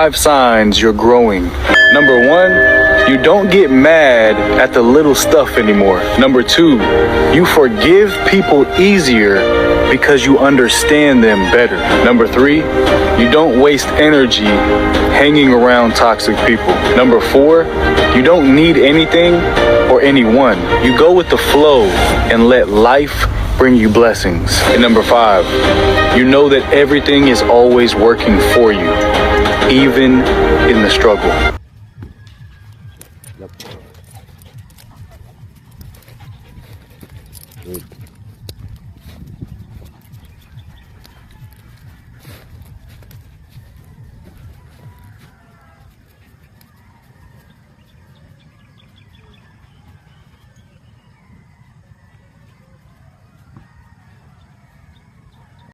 5 signs you're growing. Number 1, you don't get mad at the little stuff anymore. Number 2, you forgive people easier because you understand them better. Number 3, you don't waste energy hanging around toxic people. Number 4, you don't need anything or anyone. You go with the flow and let life bring you blessings. And number 5, you know that everything is always working for you, even in the struggle. Yep.